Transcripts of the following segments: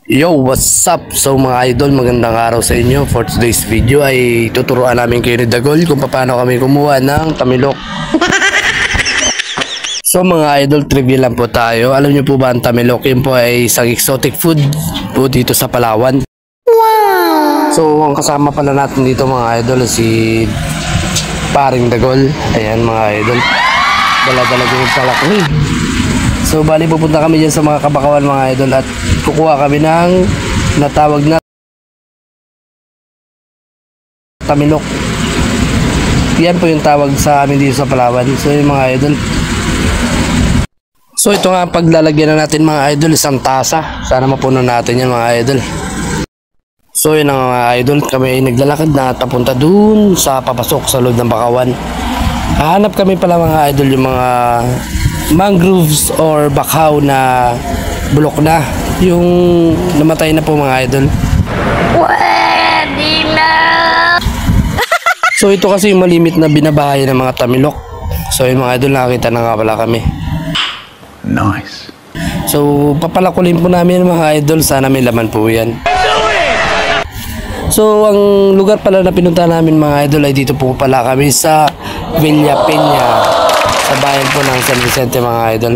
Yo, what's up? So mga idol, magandang araw sa inyo. For today's video ay tuturuan namin kayo ni Dagol kung paano kami kumuha ng tamilok. So mga idol, trivia lang po tayo. Alam niyo po ba ang tamilok? Yun po ay isang exotic food po dito sa Palawan. Wow! So ang kasama pala natin dito mga idol si Paring Dagol. Ayan mga idol, dala-dala din pala ko. So bali pupunta kami dyan sa mga kabakawan mga idol at kukuha kami ng natawag na tamilok. Yan po yung tawag sa amin dito sa Palawan. So yung mga idol, so ito nga paglalagyan na natin mga idol, isang tasa. Sana mapuno natin yan mga idol. So yun mga idol, kami ay naglalakad na papunta dun sa papasok sa loob ng bakawan. Hahanap kami pala mga idol yung mga mangroves or bakaw na bulok na, yung namatay na po mga idol. Pwede na! So ito kasi yung malimit na binabahay ng mga tamilok. So yung mga idol, nakakita na nga pala kami. Nice. So papalakulin po namin mga idol, sana may laman po yan. So ang lugar pala na pinunta namin mga idol ay dito po pala kami sa Villa Peña, sa bayan po ng San Vicente mga idol.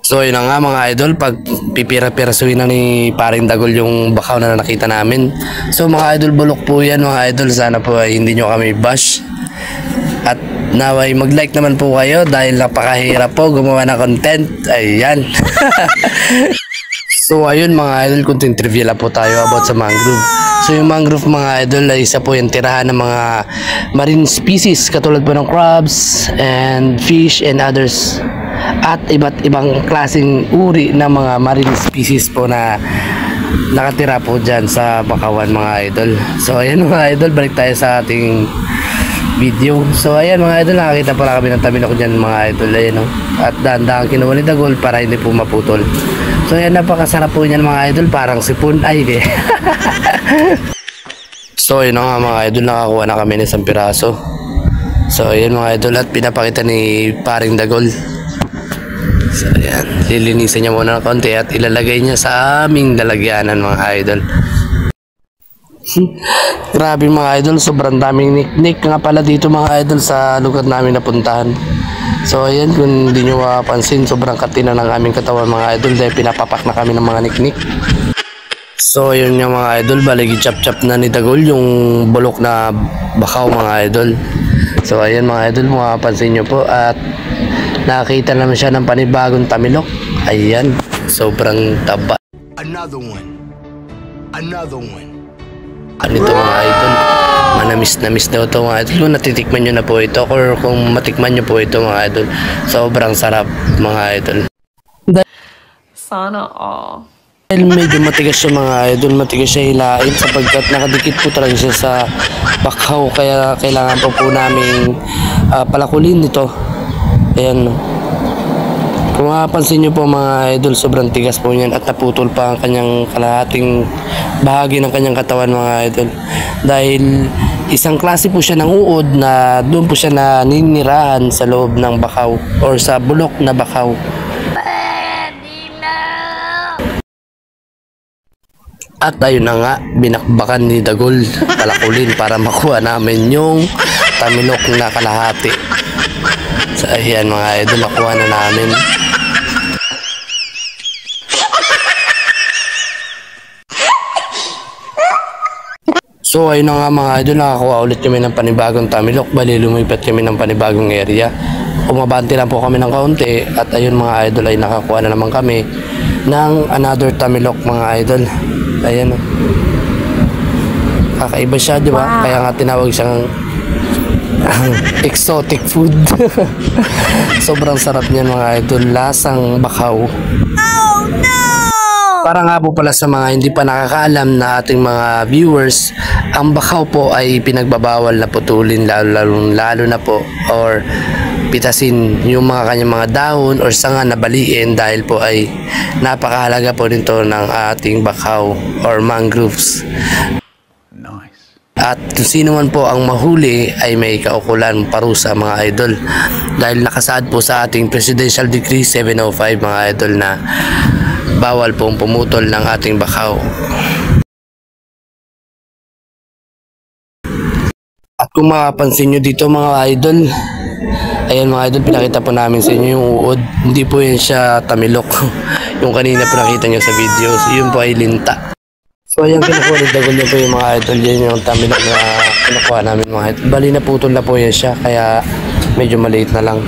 So yun na nga mga idol, pag pipira-pirasuin na ni Paring Dagol yung bakaw na nakita namin. So mga idol, bulok po yan mga idol, sana po ay hindi nyo kami bash. At naway mag-like naman po kayo dahil napakahirap po gumawa ng content. Ayan. So ayun mga idol, konting trivia lang po tayo about sa mangrove. So yung mangrove mga idol ay isa po yung tirahan ng mga marine species katulad po ng crabs and fish and others. At iba't ibang klaseng uri ng mga marine species po na nakatira po dyan sa bakawan mga idol. So ayan mga idol, balik tayo sa ating video. So ayan mga idol, nakakita pala kami ng tamilok dyan mga idol. Ayan, no? At dahan-dahan kinuha ni Dagol para hindi po maputol. So ayan, napakasarap po niyan mga idol, parang sipon ay di. So yun nga mga idol, nakakuha na kami ng isang piraso. So ayan mga idol, at pinapakita ni Paring Dagol. So ayan, lilinisin niya muna ng konti at ilalagay niya sa aming lalagyanan mga idol. Grabe mga idol, sobrang daming niknik nga pala dito mga idol sa lugar namin napuntahan. So ayan, kung hindi nyo mapapansin, sobrang katina ng aming katawan mga idol dahil pinapapak na kami ng mga niknik. So yun nga mga idol, baligi chop-chop na ni Dagol yung bulok na bakaw mga idol. So ayan mga idol, mapapansin nyo po at nakakita naman siya ng panibagong tamilok. Ayan, sobrang taba. Another one. Another one. Ano ito mga idol, manamis daw ito mga idol. Kung natitikman nyo na po ito or kung matikman nyo po ito mga idol, sobrang sarap mga idol. Sana all. Dahil medyo matigas siya mga idol, matigas siya hilain sapagkat nakadikit po talaga siya sa bakaw, kaya kailangan po namin palakulin ito. Ayan, no. Kung mapapansin nyo po mga idol, sobrang tigas po niyan at naputol pa ang kanyang kalahating bahagi ng kanyang katawan mga idol. Dahil isang klase po siya ng uod na doon po siya naninirahan sa loob ng bakaw or sa bulok na bakaw. At ayun na nga, binakbakan ni Dagol palakulin para makuha namin yung tamilok na kalahati. So ayan mga idol, nakuha na namin. So ayun na nga mga idol, nakakuha ulit kami ng panibagong tamilok. Bali lumipat kami ng panibagong area. Umabante lang po kami ng kaunti at ayun mga idol, ay nakakuha na naman kami ng another tamilok mga idol. Ayan, kakaiba siya, di ba? Wow. Kaya nga tinawag siyang exotic food. Sobrang sarap niyan mga idol, lasang bakaw. Oh no! Para nga po pala sa mga hindi pa nakakaalam na ating mga viewers, ang bakaw po ay pinagbabawal na putulin, lalo na po or pitasin yung mga kanyang mga dahon or sanga na baliin dahil po ay napakahalaga po nito ng ating bakaw or mangroves. Nice. At kung sino man po ang mahuli ay may kaukulan parusa mga idol, dahil nakasaad po sa ating Presidential Decree 705 mga idol na bawal pong pumutol ng ating bakaw. At kung makapansin nyo dito mga idol, ayan mga idol, pinakita po namin sa inyo yung uod. Hindi po yan siya tamilok. Yung kanina po nakita nyo sa video, yun po ay linta. So ayan, kinukuha ni Dagol niya po yung mga idol. Yan yung tamilok na kinukuha namin mga idol. Bali na putol na po yan siya, kaya medyo maliit na lang.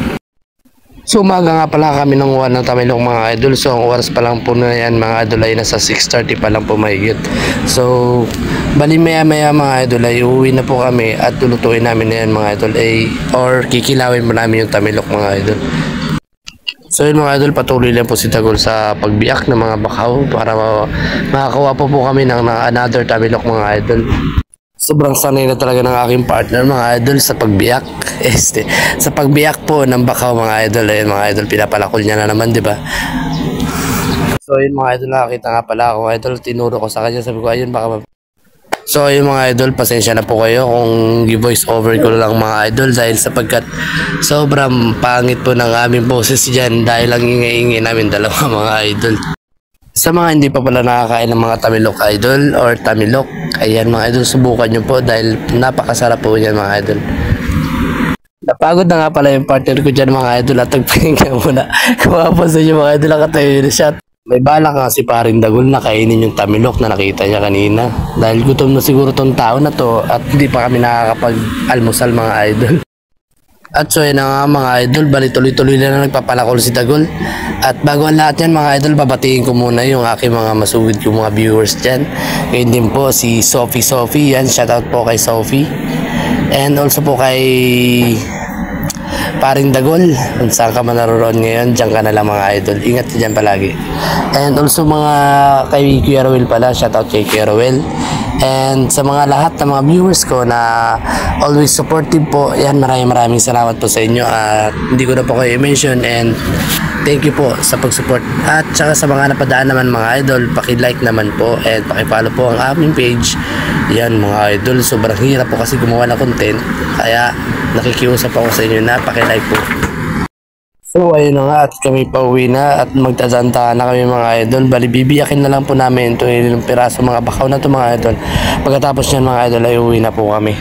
So umaga nga pala kami nanguha ng tamilok mga idol. So ang oras pa lang po na yan mga idol ay nasa 6:30 pa lang po mahigit. So bali maya mga idol ay uuwi na po kami at lulutuin namin na yan mga idol or kikilawin mo namin yung tamilok mga idol. So yun mga idol, patuloy lang po si Dagol sa pagbiyak ng mga bakaw para makakuha po kami ng another tamilok mga idol. Sobrang sanay na talaga ng aking partner mga idol sa pagbiyak. Sa pagbiyak po ng bakaw mga idol. Ayun mga idol, pinapalakol niya na naman, di ba? So ayun mga idol, nakakita nga pala ako idol. Tinuro ko sa kanya, sabi ko ayun baka So ayun mga idol, pasensya na po kayo kung i-voice over ko lang mga idol dahil sapagkat sobrang pangit po ng aming boses dyan dahil lang ingay-ingay namin dalawa mga idol. Sa mga hindi pa pala nakakain ng mga tamilok idol or tamilok, ayan mga idol, subukan nyo po dahil napakasarap po yan mga idol. Napagod na nga pala yung partner ko dyan mga idol at nagpahinga muna. Kung mapapansin nyo mga idol, nakatayo yun na shot. May balak nga si paring Dagol na kainin yung tamilok na nakita niya kanina. Dahil gutom na siguro tong tao na to at hindi pa kami nakakapag-almusal mga idol. At so yun na nga mga idol, bali tuloy-tuloy na nagpapalakol si Dagol. At bago ang lahat yan mga idol, babatiin ko muna yung aking mga masugid kong mga viewers dyan. Ngayon din po si Sophie, yan, shoutout po kay Sophie. And also po kay paring Dagol, kung saan ka man naroon ngayon, dyan ka na lang mga idol. Ingat ka dyan palagi. And also mga kay Kuya Rowel pala, shoutout kay Kuya Rowel. And sa mga lahat ng mga viewers ko na always supportive po, yan, maraming salamat po sa inyo. At hindi ko na po kayo i-mention and thank you po sa pag-support. At saka sa mga napadaan naman mga idol, paki-like naman po and paki-follow po ang aming page. Yan mga idol, sobrang hirap po kasi gumawa ng content. Kaya nakikiusap ako sa inyo na paki-like po. So ayun na nga at kami pauwi na at magtazanta na kami mga idol. Bali bibiyakin na lang po namin itong ilang piraso mga bakaw na ito mga idol. Pagkatapos yan mga idol ay uwi na po kami.